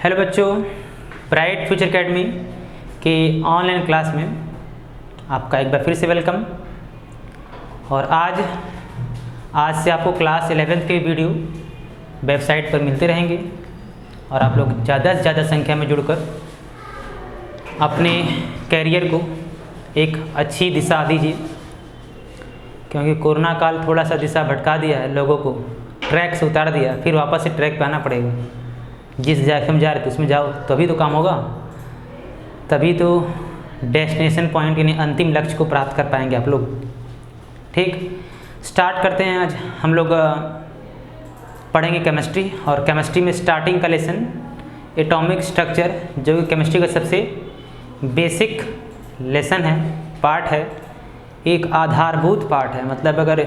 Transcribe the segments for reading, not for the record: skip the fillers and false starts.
Hello बच्चों, bright future academy के online class में आपका एक बार फिर से वेलकम। और आज से आपको क्लास 11th के वीडियो वेबसाइट पर मिलते रहेंगे और आप लोग ज़्यादा से ज़्यादा संख्या में जुड़कर अपने कैरियर को एक अच्छी दिशा दीजिए, क्योंकि कोरोना काल थोड़ा सा दिशा भटका दिया है, लोगों को ट्रैक से उतार दिया, फिर वापस से ट्रैक पे आना पड़ेगा। जिस जगह हम जा रहे थे उसमें जाओ तभी तो काम होगा, तभी तो डेस्टिनेशन पॉइंट यानी अंतिम लक्ष्य को प्राप्त कर पाएंगे आप लोग। ठीक, स्टार्ट करते हैं। आज हम लोग पढ़ेंगे केमिस्ट्री, और केमिस्ट्री में स्टार्टिंग का लेसन एटॉमिक स्ट्रक्चर, जो कि केमिस्ट्री का सबसे बेसिक लेसन है, पार्ट है, एक आधारभूत पार्ट है। मतलब अगर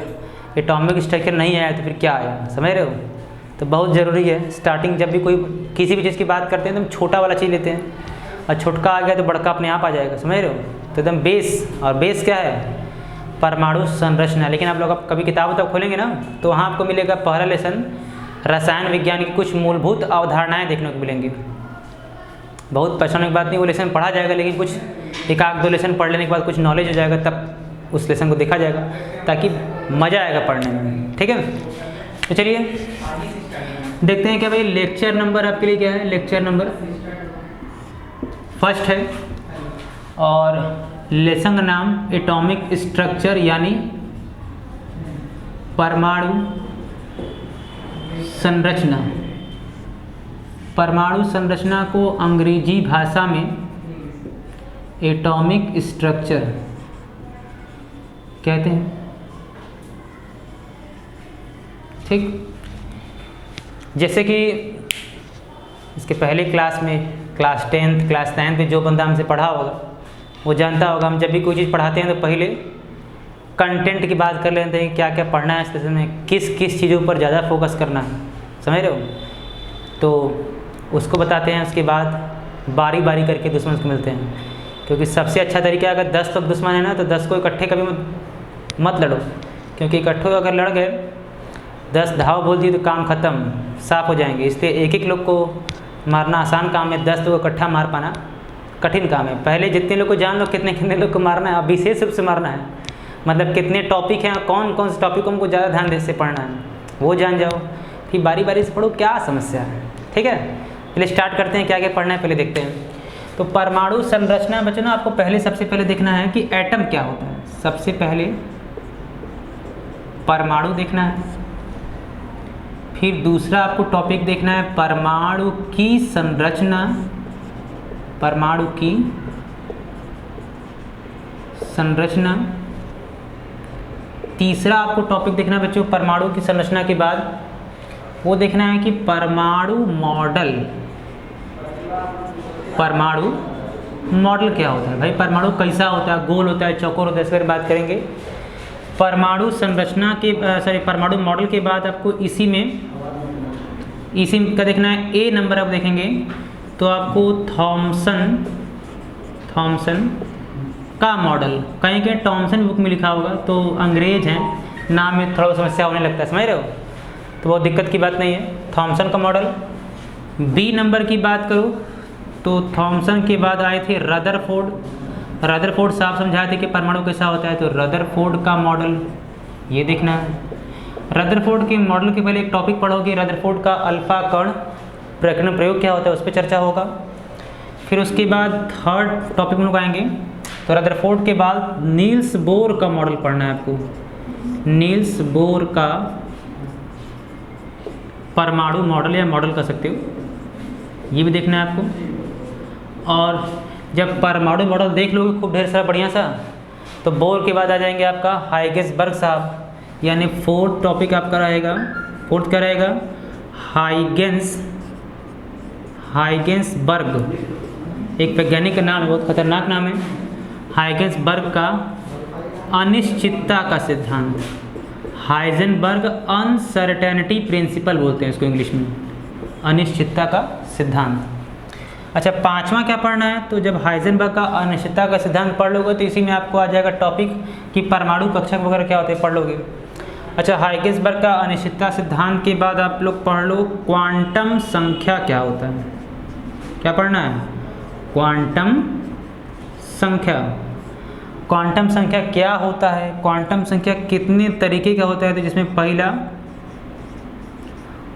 एटॉमिक स्ट्रक्चर नहीं आया तो फिर क्या आया, समझ रहे हो? तो बहुत ज़रूरी है। स्टार्टिंग जब भी कोई किसी भी चीज़ की बात करते हैं तो हम छोटा वाला चीज़ लेते हैं, और छोटका आ गया तो बड़का अपने आप आ जाएगा, समझ रहे हो? तो एकदम बेस, और बेस क्या है? परमाणु संरचना। लेकिन आप लोग कभी किताब तक खोलेंगे ना तो वहाँ आपको मिलेगा पहला लेसन रसायन विज्ञान की कुछ मूलभूत अवधारणाएँ देखने को मिलेंगी। बहुत परेशानी की बात नहीं, वो लेसन पढ़ा जाएगा, लेकिन कुछ एक आध दो लेसन पढ़ लेने के बाद कुछ नॉलेज हो जाएगा, तब उस लेसन को देखा जाएगा, ताकि मज़ा आएगा पढ़ने में। ठीक है, तो चलिए देखते हैं क्या भाई लेक्चर नंबर आपके लिए क्या है। लेक्चर नंबर फर्स्ट है और लेसन का नाम एटॉमिक स्ट्रक्चर यानी परमाणु संरचना। परमाणु संरचना को अंग्रेजी भाषा में एटॉमिक स्ट्रक्चर कहते हैं। ठीक, जैसे कि इसके पहले क्लास में क्लास 9th में जो बंदा हमसे पढ़ा होगा वो जानता होगा, हम जब भी कोई चीज़ पढ़ाते हैं तो पहले कंटेंट की बात कर लेते हैं, क्या क्या पढ़ना है इस लेसन में, किस किस चीज़ों पर ज़्यादा फोकस करना है, समझ रहे हो? तो उसको बताते हैं, उसके बाद बारी बारी करके दुश्मन को मिलते हैं। क्योंकि सबसे अच्छा तरीका, अगर 10 लोग दुश्मन है ना तो 10 को इकट्ठे कभी मत लड़ो, क्योंकि इकट्ठे अगर लड़ गए 10 धाव बोल दिए तो काम ख़त्म, साफ हो जाएंगे। इसलिए एक एक लोग को मारना आसान काम है, 10 लोग इकट्ठा मार पाना कठिन काम है। पहले जितने लोग को जान लो कितने लोग को मारना है, अब विशेष रूप से मारना है। मतलब कितने टॉपिक हैं, कौन कौन से टॉपिक को हमको ज़्यादा ध्यान से पढ़ना है वो जान जाओ, फिर बारी बारी से पढ़ो, क्या समस्या है। ठीक है, पहले स्टार्ट करते हैं, क्या क्या पढ़ना है पहले देखते हैं। तो परमाणु संरचना बच्चों ना, आपको पहले सबसे पहले देखना है कि एटम क्या होता है। सबसे पहले परमाणु देखना है, फिर दूसरा आपको टॉपिक देखना है परमाणु की संरचना, परमाणु की संरचना। तीसरा आपको टॉपिक देखना है बच्चों परमाणु की संरचना के बाद वो देखना है कि परमाणु मॉडल। परमाणु मॉडल क्या होता है भाई, परमाणु कैसा होता है, गोल होता है, चौकोर होता है, इस बारे में बात करेंगे। परमाणु संरचना के परमाणु मॉडल के बाद आपको इसी का देखना है ए नंबर। आप देखेंगे तो आपको थॉमसन का मॉडल, कहीं के थॉमसन बुक में लिखा होगा, तो अंग्रेज हैं, नाम में थोड़ा समस्या होने लगता है, समझ रहे हो? तो बहुत दिक्कत की बात नहीं है, थॉमसन का मॉडल। बी नंबर की बात करूँ तो थॉमसन के बाद आए थे रदरफोर्ड साहब समझाए थे कि परमाणु कैसा होता है, तो रदरफोर्ड का मॉडल ये देखना है। रदरफोर्ड के मॉडल के पहले एक टॉपिक पढ़ोगे, रदरफोर्ड का अल्फा कण प्रकीर्णन प्रयोग क्या होता है, उस पर चर्चा होगा। फिर उसके बाद थर्ड टॉपिक में लोग आएंगे, तो रदरफोर्ड के बाद नील्स बोर का मॉडल पढ़ना है आपको। नील्स बोर का परमाणु मॉडल या मॉडल कह सकते हो, ये भी देखना है आपको। और जब परमाणु मॉडल देख लोगे खूब ढेर सारा बढ़िया सा, तो बोर के बाद आ जाएंगे आपका हाइगेंसबर्ग साहब, यानी फोर्थ टॉपिक आपका रहेगा। फोर्थ क्या रहेगा? हाइगेंसबर्ग, एक वैज्ञानिक का नाम है, बहुत खतरनाक नाम है, हाइगेंसबर्ग का अनिश्चितता का सिद्धांत। हाइजेनबर्ग अनसर्टेनिटी प्रिंसिपल बोलते हैं इसको इंग्लिश में, अनिश्चितता का सिद्धांत। अच्छा, पांचवा क्या पढ़ना है? तो जब हाइजेनबर्ग का अनिश्चितता का सिद्धांत पढ़ लोगे तो इसी में आपको आ जाएगा टॉपिक कि परमाणु कक्षक वगैरह क्या होते हैं, पढ़ लोगे। अच्छा, हाइगेंसबर्ग का अनिश्चितता सिद्धांत के बाद आप लोग पढ़ लो क्वांटम संख्या क्या होता है। क्या पढ़ना है? क्वांटम संख्या। क्वांटम संख्या क्या होता है, क्वांटम संख्या कितने तरीके का होता है? तो जिसमें पहला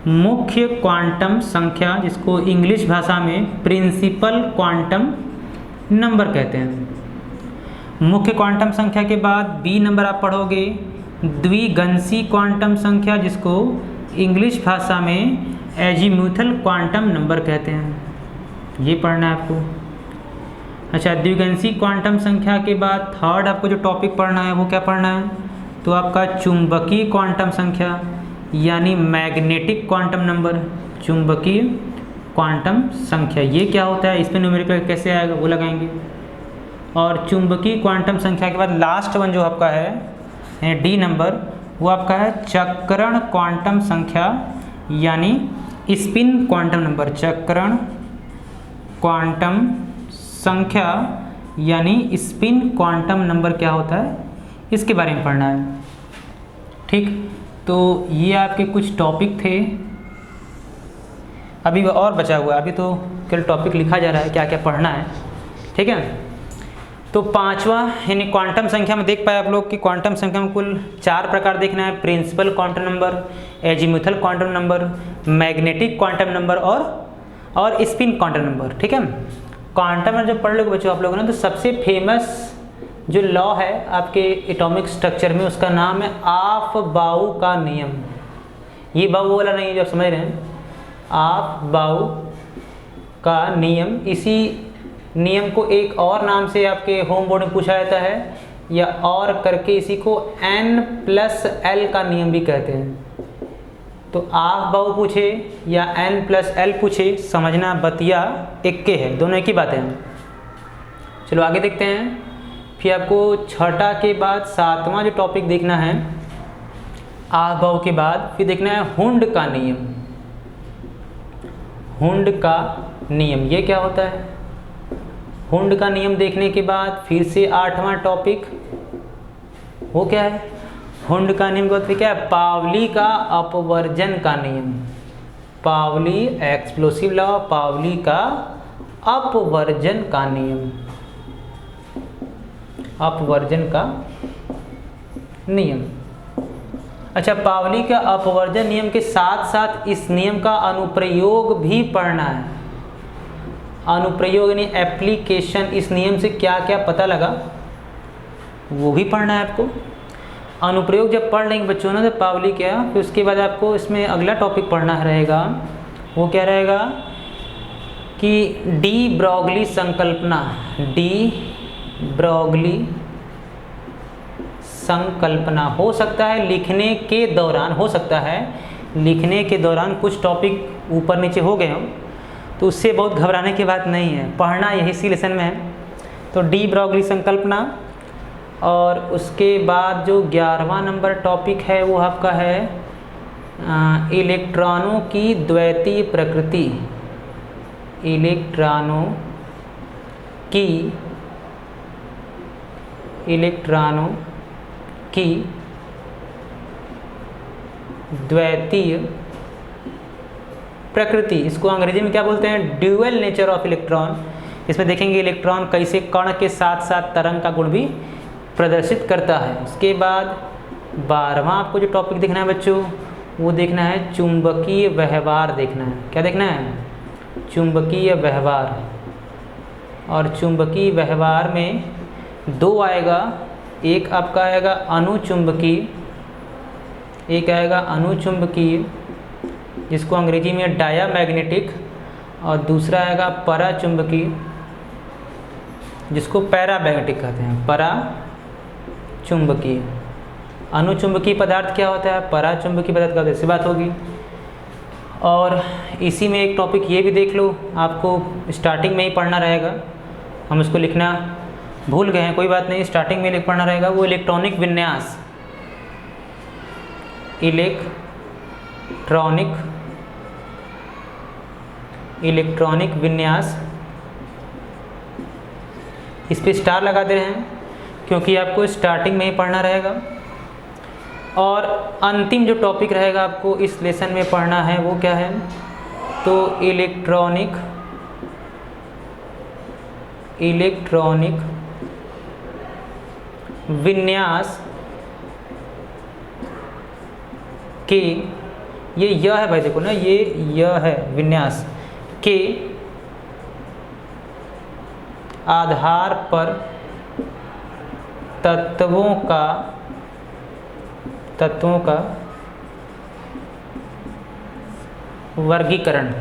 मुख्य क्वांटम संख्या, जिसको इंग्लिश भाषा में प्रिंसिपल क्वांटम नंबर कहते हैं। मुख्य क्वांटम संख्या के बाद बी नंबर आप पढ़ोगे द्विगंशी क्वांटम संख्या, जिसको इंग्लिश भाषा में एजीम्यूथल क्वांटम नंबर कहते हैं। ये पढ़ना है आपको। अच्छा, द्विगंशी क्वांटम संख्या के बाद थर्ड आपको जो टॉपिक पढ़ना है वो क्या पढ़ना है? तो आपका चुंबकीय क्वांटम संख्या यानी मैग्नेटिक क्वांटम नंबर, चुंबकीय क्वांटम संख्या। ये क्या होता है, इस पर न्यूमेरिकल कैसे आएगा वो लगाएंगे। और चुंबकीय क्वांटम संख्या के बाद लास्ट वन जो आपका है डी नंबर, वो आपका है चक्रण क्वांटम संख्या यानी स्पिन क्वांटम नंबर। चक्रण क्वांटम संख्या यानी स्पिन क्वांटम नंबर क्या होता है, इसके बारे में पढ़ना है। ठीक, तो ये आपके कुछ टॉपिक थे। अभी और बचा हुआ है, अभी तो केवल टॉपिक लिखा जा रहा है, क्या क्या पढ़ना है। ठीक है, तो पांचवा यानी क्वांटम संख्या में देख पाए आप लोग कि क्वांटम संख्या में कुल 4 प्रकार देखना है। Principal quantum number, azimuthal quantum number, magnetic quantum number और स्पिन क्वांटम नंबर। ठीक है, क्वांटम में जब पढ़ लोगे बच्चों आप लोगों ने, तो सबसे फेमस जो लॉ है आपके एटॉमिक स्ट्रक्चर में, उसका नाम है ऑफ-बाउ का नियम। ये बाउ वाला नहीं, जो आप समझ रहे हैं, ऑफ-बाउ का नियम। इसी नियम को एक और नाम से आपके होम बोर्ड में पूछा जाता है, या और करके इसी को N+L का नियम भी कहते हैं। तो ऑफ-बाउ पूछे या N+L पूछे, समझना बतिया एक के है, दोनों एक ही बातें हैं। चलो आगे देखते हैं। फिर आपको छठा के बाद 7वां जो टॉपिक देखना है ऑफ-बाउ के बाद, फिर देखना है हुंड का नियम। हुंड का नियम ये क्या होता है? हुंड का नियम देखने के बाद फिर से 8वां टॉपिक वो क्या है? हुंड का नियम का क्या है? पावली का अपवर्जन का नियम। पावली एक्सप्लोसिव लॉ, पावली का अपवर्जन का नियम, अपवर्जन का नियम। अच्छा, पावली का अपवर्जन नियम के साथ साथ इस नियम का अनुप्रयोग भी पढ़ना है। अनुप्रयोग यानी एप्लीकेशन, इस नियम से क्या क्या पता लगा वो भी पढ़ना है आपको। अनुप्रयोग जब पढ़ लेंगे बच्चों ने तो पावली क्या, फिर उसके बाद आपको इसमें अगला टॉपिक पढ़ना रहेगा, वो क्या रहेगा कि डी ब्रॉगली संकल्पना। डी ब्रॉगली संकल्पना हो सकता है लिखने के दौरान, हो सकता है लिखने के दौरान कुछ टॉपिक ऊपर नीचे हो गए हों, तो उससे बहुत घबराने की बात नहीं है, पढ़ना यही इसी लेसन में है। तो डी ब्रॉगली संकल्पना। और उसके बाद जो 11वां नंबर टॉपिक है वो आपका है इलेक्ट्रॉनों की द्वैतीय प्रकृति। इलेक्ट्रॉनों की द्वैतीय प्रकृति, इसको अंग्रेजी में क्या बोलते हैं? Dual nature of electron. इसमें देखेंगे इलेक्ट्रॉन कैसे कण के साथ साथ तरंग का गुण भी प्रदर्शित करता है। उसके बाद 12वां आपको जो टॉपिक देखना है बच्चों, वो देखना है चुंबकीय व्यवहार देखना है। क्या देखना है? चुंबकीय व्यवहार। और चुंबकीय व्यवहार में 2 आएगा, एक आपका आएगा अनुचुंबकीय, एक आएगा अनुचुंबकीय जिसको अंग्रेजी में डायामैग्नेटिक, और दूसरा आएगा पराचुंबकीय जिसको पैरामैग्नेटिक कहते हैं। पराचुंबकीय। अनुचुंबकीय पदार्थ क्या होता है, पराचुंबकीय पदार्थ का ऐसी बात होगी। और इसी में एक टॉपिक ये भी देख लो, आपको स्टार्टिंग में ही पढ़ना रहेगा, हम उसको लिखना भूल गए हैं, कोई बात नहीं, स्टार्टिंग में पढ़ना रहेगा, वो इलेक्ट्रॉनिक विन्यास। इलेक्ट्रॉनिक विन्यास, इस पे स्टार लगा दे रहे हैं क्योंकि आपको स्टार्टिंग में ही पढ़ना रहेगा। और अंतिम जो टॉपिक रहेगा आपको इस लेसन में पढ़ना है वो क्या है, तो इलेक्ट्रॉनिक इलेक्ट्रॉनिक विन्यास के, ये यह है भाई, देखो ना, ये यह है विन्यास के आधार पर तत्वों का वर्गीकरण।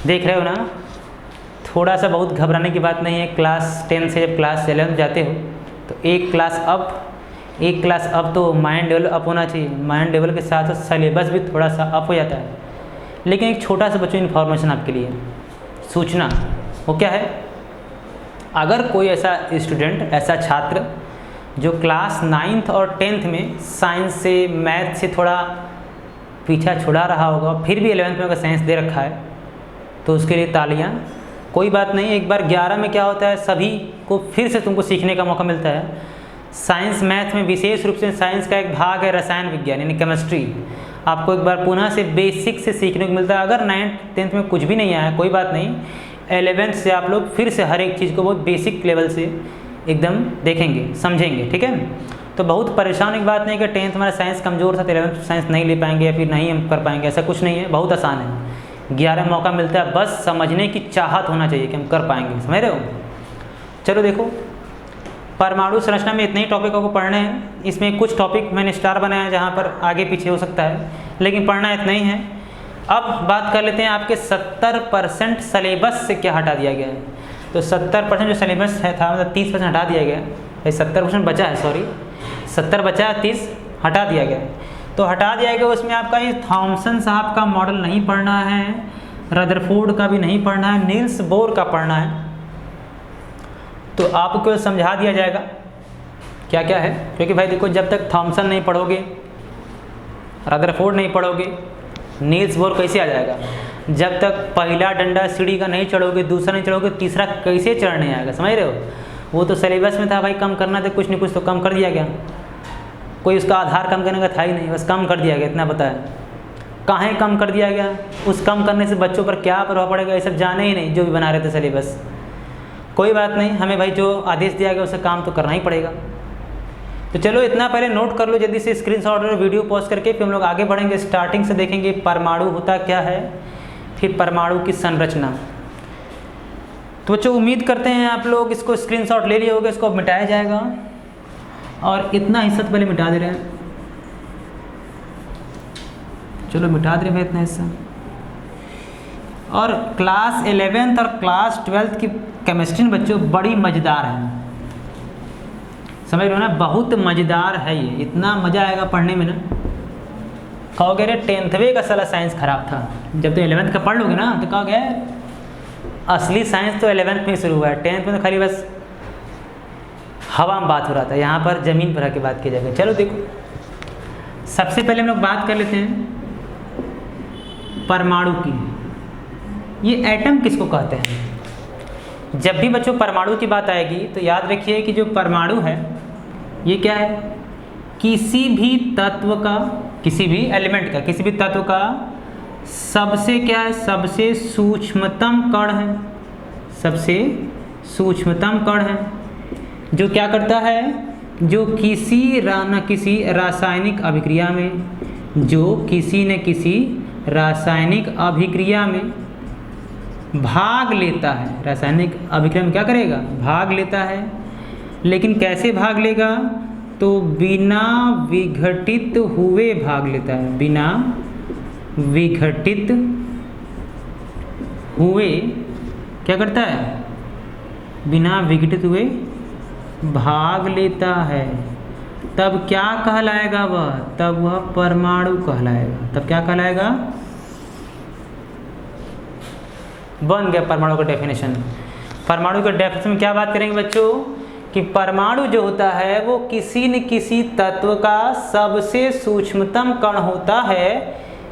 देख रहे हो ना, थोड़ा सा बहुत घबराने की बात नहीं है। क्लास 10 से जब क्लास 11 जाते हो तो एक क्लास अप तो माइंड लेवल अप होना चाहिए, माइंड लेवल के साथ साथ सिलेबस भी थोड़ा सा अप हो जाता है। लेकिन एक छोटा सा बच्चों इन्फॉर्मेशन आपके लिए, सूचना, वो क्या है, अगर कोई ऐसा स्टूडेंट, ऐसा छात्र जो क्लास 9th और 10th में साइंस से, मैथ से थोड़ा पीछा छुड़ा रहा होगा, फिर भी 11th में अगर साइंस दे रखा है तो उसके लिए तालियां। कोई बात नहीं, एक बार 11 में क्या होता है, सभी को फिर से तुमको सीखने का मौका मिलता है। साइंस मैथ में विशेष रूप से साइंस का एक भाग है रसायन विज्ञान यानी केमिस्ट्री, आपको एक बार पुनः से बेसिक से सीखने को मिलता है। अगर 9th 10th में कुछ भी नहीं आया कोई बात नहीं, 11th से आप लोग फिर से हर एक चीज़ को बहुत बेसिक लेवल से एकदम देखेंगे, समझेंगे, ठीक है। तो बहुत परेशान की बात नहीं कि 10th हमारा साइंस कमज़ोर था तो 11th साइंस नहीं ले पाएंगे या फिर नहीं हम कर पाएंगे, ऐसा कुछ नहीं है, बहुत आसान है। 11 मौका मिलता है, बस समझने की चाहत होना चाहिए कि हम कर पाएंगे, समझ रहे हो। चलो देखो, परमाणु संरचना में इतने ही टॉपिकों को पढ़ने हैं। इसमें कुछ टॉपिक मैंने स्टार बनाया है जहाँ पर आगे पीछे हो सकता है, लेकिन पढ़ना इतना ही है। अब बात कर लेते हैं आपके 70% सिलेबस से क्या हटा दिया गया है। तो 70% जो सिलेबस है था, मतलब 30% हटा दिया गया है। 70% बचा है, सॉरी 70 बचा है, 30 हटा दिया गया है। तो हटा दिया गया, उसमें आपका ये थॉमसन साहब का मॉडल नहीं पढ़ना है, रदरफोर्ड का भी नहीं पढ़ना है, नील्स बोर का पढ़ना है। तो आपको समझा दिया जाएगा क्या क्या है, क्योंकि भाई देखो, जब तक थॉमसन नहीं पढ़ोगे, रदरफोर्ड नहीं पढ़ोगे, नील्स बोर कैसे आ जाएगा। जब तक पहला डंडा सीढ़ी का नहीं चढ़ोगे, दूसरा नहीं चढ़ोगे, तीसरा कैसे चढ़ने आएगा, समझ रहे हो। वो तो सिलेबस में था भाई, कम करना था, कुछ नहीं कुछ तो कम कर दिया गया। कोई उसका आधार कम करने का था ही नहीं, बस कम कर दिया गया, इतना पता है। काहे कम कर दिया गया, उस कम करने से बच्चों पर क्या प्रभाव पड़ेगा, ये सब जाने ही नहीं जो भी बना रहे थे सिलेबस। कोई बात नहीं, हमें भाई जो आदेश दिया गया उसे काम तो करना ही पड़ेगा। तो चलो इतना पहले नोट कर लो जल्दी से, स्क्रीनशॉट और वीडियो पॉज करके, फिर हम लोग आगे बढ़ेंगे। स्टार्टिंग से देखेंगे परमाणु होता क्या है, फिर परमाणु की संरचना। तो बच्चों उम्मीद करते हैं आप लोग इसको स्क्रीनशॉट ले लिए होगे, इसको मिटाया जाएगा। और इतना हिस्सा तो पहले मिटा दे रहे हैं, चलो मिटा दे रहे हैं इतना हिस्सा। और क्लास 11th और क्लास 12th की केमिस्ट्री बच्चों बड़ी मज़ेदार है, समझ रहे हो ना, बहुत मज़ेदार है ये, इतना मज़ा आएगा पढ़ने में ना। कहोगे अरे 10th का साला साइंस खराब था, जब तो 11th का पढ़ लोगे ना तो कहोगे असली साइंस तो 11th में शुरू हुआ है, 10th में तो खाली बस हवा में बात हो रहा था, यहाँ पर ज़मीन पर आके बात की जाएगी। चलो देखो, सबसे पहले हम लोग बात कर लेते हैं परमाणु की। ये एटम किसको कहते हैं। जब भी बच्चों परमाणु की बात आएगी तो याद रखिए कि जो परमाणु है ये क्या है, किसी भी तत्व का, किसी भी एलिमेंट का, किसी भी तत्व का सबसे क्या है, सबसे सूक्ष्मतम कण है, सबसे सूक्ष्मतम कण है, जो क्या करता है, जो किसी न किसी रासायनिक अभिक्रिया में, जो किसी न किसी रासायनिक अभिक्रिया में भाग लेता है। रासायनिक अभिक्रिया में क्या करेगा, भाग लेता है। लेकिन कैसे भाग लेगा, तो बिना विघटित हुए भाग लेता है, बिना विघटित हुए क्या करता है, बिना विघटित हुए भाग लेता है। तब क्या कहलाएगा वह, तब वह परमाणु कहलाएगा। तब क्या कहलाएगा, बन गया परमाणु का डेफिनेशन। परमाणु के डेफिनेशन में क्या बात करेंगे बच्चों, कि परमाणु जो होता है वो किसी न किसी तत्व का सबसे सूक्ष्मतम कण होता है,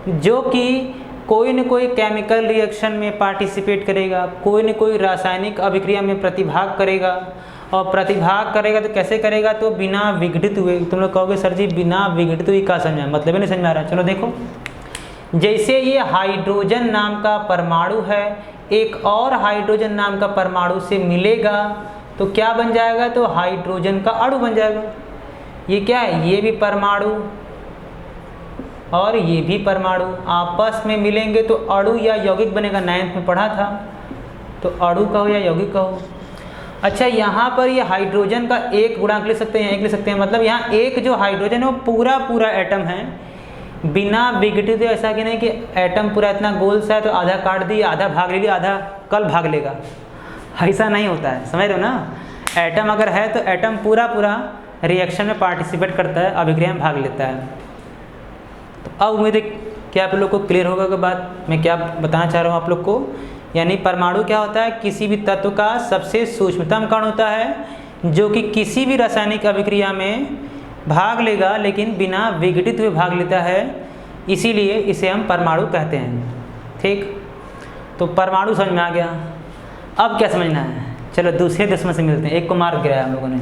जो कि कोई न कोई केमिकल रिएक्शन में पार्टिसिपेट करेगा, कोई न कोई रासायनिक अभिक्रिया में प्रतिभाग करेगा। और प्रतिभाग करेगा तो कैसे करेगा, तो बिना विघटित हुए। तुम लोग कहोगे सर जी बिना विघटित हुई क्या समझा, मतलब ही नहीं समझ आ रहा। चलो देखो, जैसे ये हाइड्रोजन नाम का परमाणु है, एक और हाइड्रोजन नाम का परमाणु से मिलेगा तो क्या बन जाएगा, तो हाइड्रोजन का अणु बन जाएगा। ये क्या है, ये भी परमाणु और ये भी परमाणु आपस में मिलेंगे तो अणु या यौगिक बनेगा। 9th में पढ़ा था, तो अणु कहो या यौगिक कहो। अच्छा, यहाँ पर ये हाइड्रोजन का एक गुणांक लिख सकते हैं, एक लिख सकते हैं, मतलब यहाँ एक जो हाइड्रोजन है वो पूरा पूरा एटम है, बिना विघटित। ऐसा कि नहीं कि एटम पूरा इतना गोल सा है तो आधा काट दिया, आधा भाग ले लिया, आधा कल भाग लेगा, ऐसा नहीं होता है, समझ रहे हो ना। एटम अगर है तो एटम पूरा पूरा रिएक्शन में पार्टिसिपेट करता है, अभिक्रिया में भाग लेता है। तो अब उम्मीद है कि आप लोग को क्लियर होगा कि बात मैं क्या बताना चाह रहा हूँ आप लोग को। यानी परमाणु क्या होता है, किसी भी तत्व का सबसे सूक्ष्मतम कण होता है जो कि किसी भी रासायनिक अभिक्रिया में भाग लेगा लेकिन बिना विघटित हुए भाग लेता है, इसीलिए इसे हम परमाणु कहते हैं। ठीक, तो परमाणु समझ में आ गया। अब क्या समझना है, चलो दूसरे दुश्मन से मिलते हैं। एक को मार गिराया हम लोगों ने,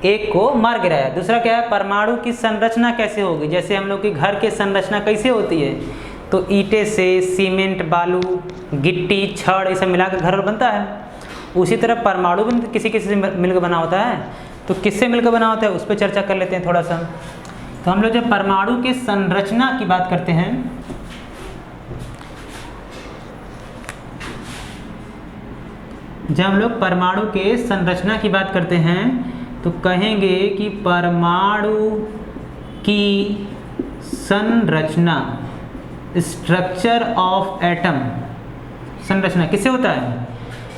एक को मार गिराया। दूसरा क्या है, परमाणु की संरचना कैसे होगी। जैसे हम लोग की घर की संरचना कैसे होती है, तो ईंटे से, सीमेंट, बालू, गिट्टी, छड़, ये सब मिला कर घर बनता है। उसी तरह परमाणु भी किसी किसी से मिलकर बना होता है। तो किससे मिलकर बना होता है उस पर चर्चा कर लेते हैं थोड़ा सा। तो हम लोग जब परमाणु की संरचना की बात करते हैं, जब हम लोग परमाणु के संरचना की बात करते हैं तो कहेंगे कि परमाणु की संरचना, स्ट्रक्चर ऑफ एटम, संरचना किससे होता है।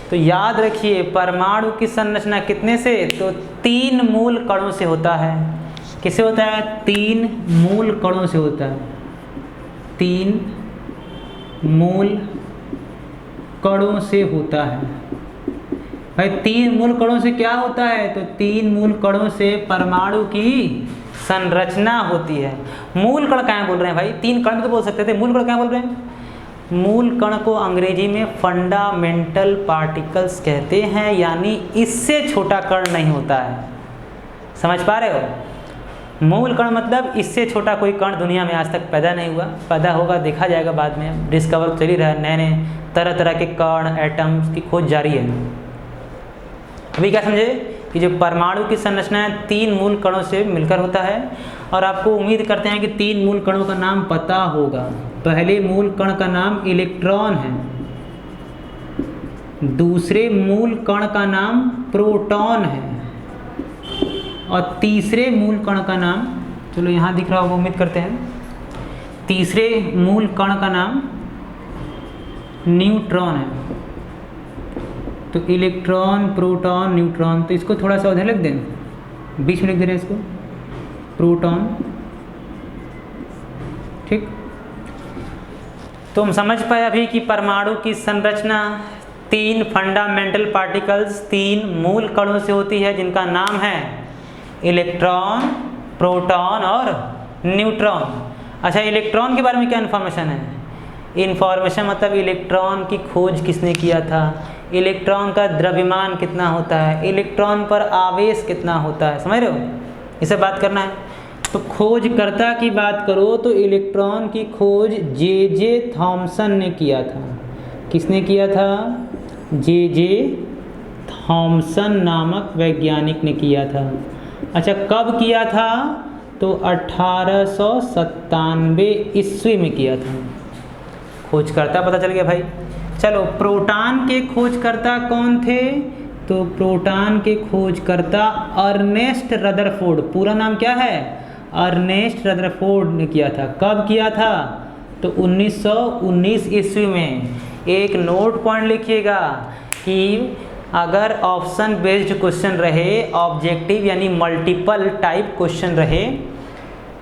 तो याद रखिए परमाणु की संरचना कितने से, तो 3 मूल कणों से होता है। किससे होता है, 3 मूल कणों से होता है। 3 मूल कणों से होता है। भाई 3 मूल कणों से क्या होता है, तो 3 मूल कणों से परमाणु की संरचना होती है। मूल कण क्या बोल रहे हैं भाई, 3 कण तो बोल सकते थे, मूल कण क्या बोल रहे हैं। मूल कण को अंग्रेजी में फंडामेंटल पार्टिकल्स कहते हैं, यानी इससे छोटा कण नहीं होता है। समझ पा रहे हो, मूल कण मतलब इससे छोटा कोई कण दुनिया में आज तक पैदा नहीं हुआ, पैदा होगा देखा जाएगा बाद में, डिस्कवर चल ही रहा है, नए नए तरह तरह के कण, एटम्स की खोज जारी है। अभी क्या समझे कि जो परमाणु की संरचना है 3 मूल कणों से मिलकर होता है। और आपको उम्मीद करते हैं कि 3 मूल कणों का नाम पता होगा। पहले मूल कण का नाम इलेक्ट्रॉन है, दूसरे मूल कण का नाम प्रोटॉन है, और तीसरे मूल कण का नाम, चलो यहाँ दिख रहा होगा उम्मीद करते हैं, तीसरे मूल कण का नाम न्यूट्रॉन है। तो इलेक्ट्रॉन, प्रोटॉन, न्यूट्रॉन, तो इसको थोड़ा सा उधर लिख दें, बीच में लिख दे रहे हैं इसको, प्रोटॉन। ठीक, तो हम समझ पाए अभी कि परमाणु की संरचना 3 फंडामेंटल पार्टिकल्स, 3 मूल कणों से होती है, जिनका नाम है इलेक्ट्रॉन, प्रोटॉन और न्यूट्रॉन। अच्छा, इलेक्ट्रॉन के बारे में क्या इन्फॉर्मेशन है। इन्फॉर्मेशन मतलब इलेक्ट्रॉन की खोज किसने किया था, इलेक्ट्रॉन का द्रव्यमान कितना होता है, इलेक्ट्रॉन पर आवेश कितना होता है, समझ रहे हो, इसे बात करना है। तो खोजकर्ता की बात करो तो इलेक्ट्रॉन की खोज जे थॉमसन ने किया था। किसने किया था, जे थॉमसन नामक वैज्ञानिक ने किया था। अच्छा, कब किया था, तो 1897 ईस्वी में किया था। खोजकर्ता पता चल गया भाई। चलो, प्रोटॉन के खोजकर्ता कौन थे, तो प्रोटॉन के खोजकर्ता अर्नेस्ट रदरफोर्ड, पूरा नाम क्या है, अर्नेस्ट रदरफोर्ड ने किया था। कब किया था, तो 1919 ईस्वी में। एक नोट पॉइंट लिखिएगा कि अगर ऑप्शन बेस्ड क्वेश्चन रहे, ऑब्जेक्टिव यानी मल्टीपल टाइप क्वेश्चन रहे,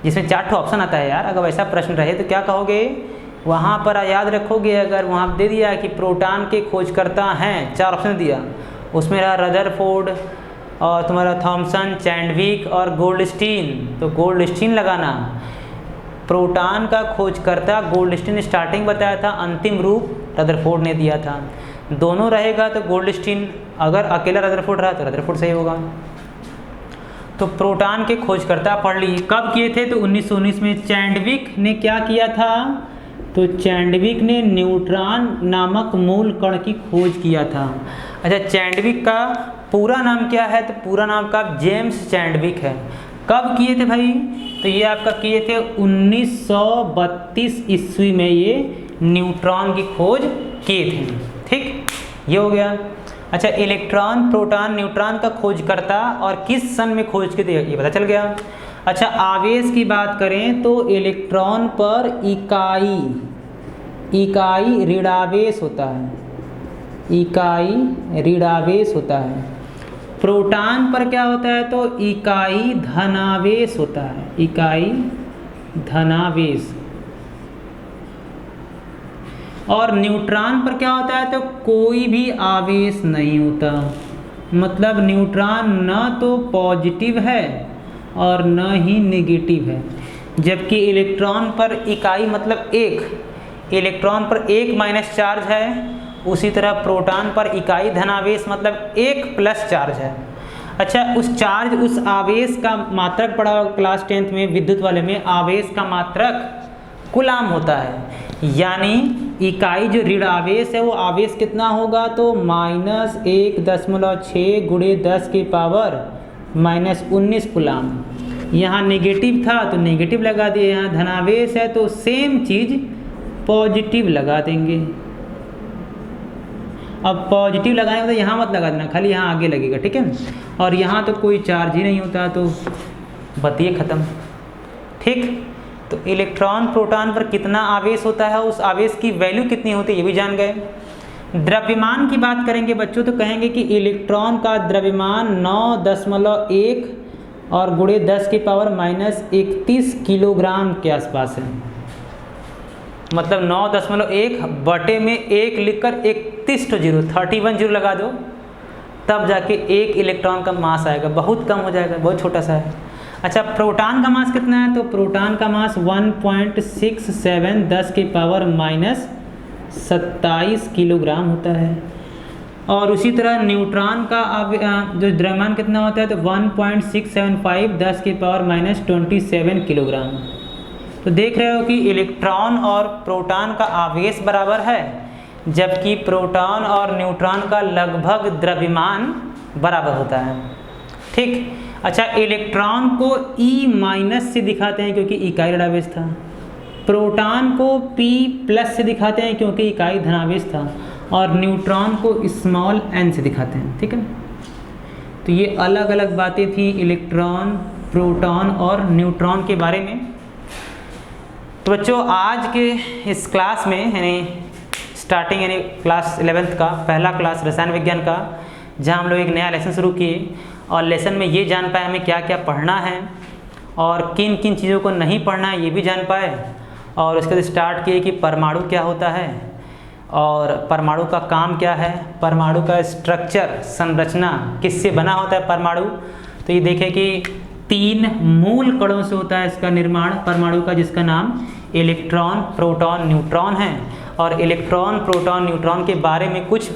जिसमें 4 ऑप्शन आता है यार, अगर वैसा प्रश्न रहे तो क्या कहोगे, वहाँ पर याद रखोगे। अगर वहाँ दे दिया कि प्रोटॉन के खोजकर्ता हैं, 4 ऑप्शन दिया, उसमें रहा रदरफोर्ड और तुम्हारा थॉमसन, चैंडविक और गोल्डस्टीन, तो गोल्डस्टीन लगाना। प्रोटॉन का खोजकर्ता गोल्डस्टीन स्टार्टिंग बताया था, अंतिम रूप रदरफोर्ड ने दिया था। दोनों रहेगा तो गोल्डस्टीन, अगर अकेला रदरफोर्ड रहा तो रदरफोर्ड सही होगा। तो प्रोटॉन के खोजकर्ता पढ़ ली। कब किए थे, तो 1919 में। चैंडविक ने क्या किया था, तो चैंडविक ने न्यूट्रॉन नामक मूल कण की खोज किया था। अच्छा, चैंडविक का पूरा नाम क्या है? तो पूरा नाम का जेम्स चैंडविक है। कब किए थे भाई? तो ये आपका किए थे 1932 ईस्वी में ये न्यूट्रॉन की खोज किए थे। ठीक, ये हो गया। अच्छा, इलेक्ट्रॉन, प्रोटॉन, न्यूट्रॉन का खोजकर्ता और किस सन में खोज किए थे ये पता चल गया। अच्छा, आवेश की बात करें तो इलेक्ट्रॉन पर इकाई ऋणावेश होता है, इकाई ऋणावेश होता है। प्रोटॉन पर क्या होता है? तो इकाई धनावेश होता है, इकाई धनावेश। और न्यूट्रॉन पर क्या होता है? तो कोई भी आवेश नहीं होता। मतलब न्यूट्रॉन न तो पॉजिटिव है और न ही नेगेटिव है। जबकि इलेक्ट्रॉन पर इकाई मतलब एक, इलेक्ट्रॉन पर एक माइनस चार्ज है, उसी तरह प्रोटॉन पर इकाई धनावेश मतलब एक प्लस चार्ज है। अच्छा, उस चार्ज, उस आवेश का मात्रक पढ़ा होगा क्लास 10th में विद्युत वाले में, आवेश का मात्रक कूलाम होता है। यानी इकाई जो ऋण आवेश है वो आवेश कितना होगा? तो -1.6 × 10 की पावर -19 कूलाम। यहाँ नेगेटिव था तो नेगेटिव लगा दिए, यहाँ धनावेश है तो सेम चीज़ पॉजिटिव लगा देंगे। अब पॉजिटिव लगाने का तो यहाँ मत लगा देना, खाली यहाँ आगे लगेगा, ठीक है। और यहाँ तो कोई चार्ज ही नहीं होता तो बतिए ख़त्म। ठीक, तो इलेक्ट्रॉन प्रोटॉन पर कितना आवेश होता है, उस आवेश की वैल्यू कितनी होती है ये भी जान गए। द्रव्यमान की बात करेंगे बच्चों तो कहेंगे कि इलेक्ट्रॉन का द्रव्यमान 9.1 और × 10 की पावर -31 किलोग्राम के आसपास है। मतलब 9.1 बटे में 1 लिखकर 31 जीरो लगा दो, तब जाके एक इलेक्ट्रॉन का मास आएगा। बहुत कम हो जाएगा, बहुत छोटा सा है। अच्छा, प्रोटॉन का मास कितना है? तो प्रोटॉन का मास 1.67 10 की पावर -27 किलोग्राम होता है। और उसी तरह न्यूट्रॉन का जो द्रव्यमान कितना होता है? तो 1.675 10 की पावर -27 किलोग्राम। तो देख रहे हो कि इलेक्ट्रॉन और प्रोटॉन का आवेश बराबर है, जबकि प्रोटॉन और न्यूट्रॉन का लगभग द्रव्यमान बराबर होता है। ठीक। अच्छा, इलेक्ट्रॉन को E- से दिखाते हैं क्योंकि इकाई ऋणावेश था। प्रोटॉन को P+ से दिखाते हैं क्योंकि इकाई धनावेश था। और न्यूट्रॉन को स्मॉल n से दिखाते हैं। ठीक है, तो ये अलग अलग बातें थी इलेक्ट्रॉन, प्रोटॉन और न्यूट्रॉन के बारे में। तो बच्चों, आज के इस क्लास में यानी स्टार्टिंग यानी क्लास 11th का पहला क्लास रसायन विज्ञान का, जहाँ हम लोग एक नया लेसन शुरू किए और लेसन में ये जान पाए हमें क्या क्या पढ़ना है और किन किन चीज़ों को नहीं पढ़ना है ये भी जान पाए। और उसके बाद स्टार्ट किए कि परमाणु क्या होता है और परमाणु का काम क्या है, परमाणु का स्ट्रक्चर, संरचना किससे बना होता है परमाणु। तो ये देखें कि 3 मूल कणों से होता है इसका निर्माण परमाणु का, जिसका नाम इलेक्ट्रॉन, प्रोटॉन, न्यूट्रॉन है। और इलेक्ट्रॉन, प्रोटॉन, न्यूट्रॉन के बारे में कुछ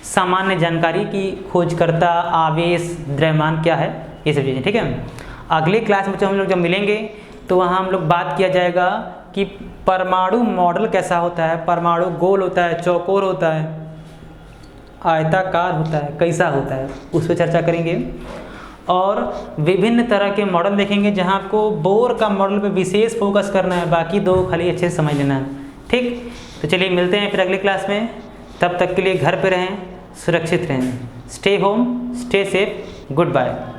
सामान्य जानकारी की खोजकर्ता, आवेश, द्रव्यमान क्या है, ये सब चीज़ें। ठीक है, अगले क्लास में हम लोग जब मिलेंगे तो वहाँ हम लोग बात किया जाएगा कि परमाणु मॉडल कैसा होता है, परमाणु गोल होता है, चौकोर होता है, आयताकार होता है, कैसा होता है, उस पर चर्चा करेंगे। और विभिन्न तरह के मॉडल देखेंगे जहाँ आपको बोर का मॉडल पे विशेष फोकस करना है, बाकी 2 खाली अच्छे से समझ लेना है। ठीक, तो चलिए मिलते हैं फिर अगले क्लास में। तब तक के लिए घर पे रहें, सुरक्षित रहें। Stay home, stay safe, good bye.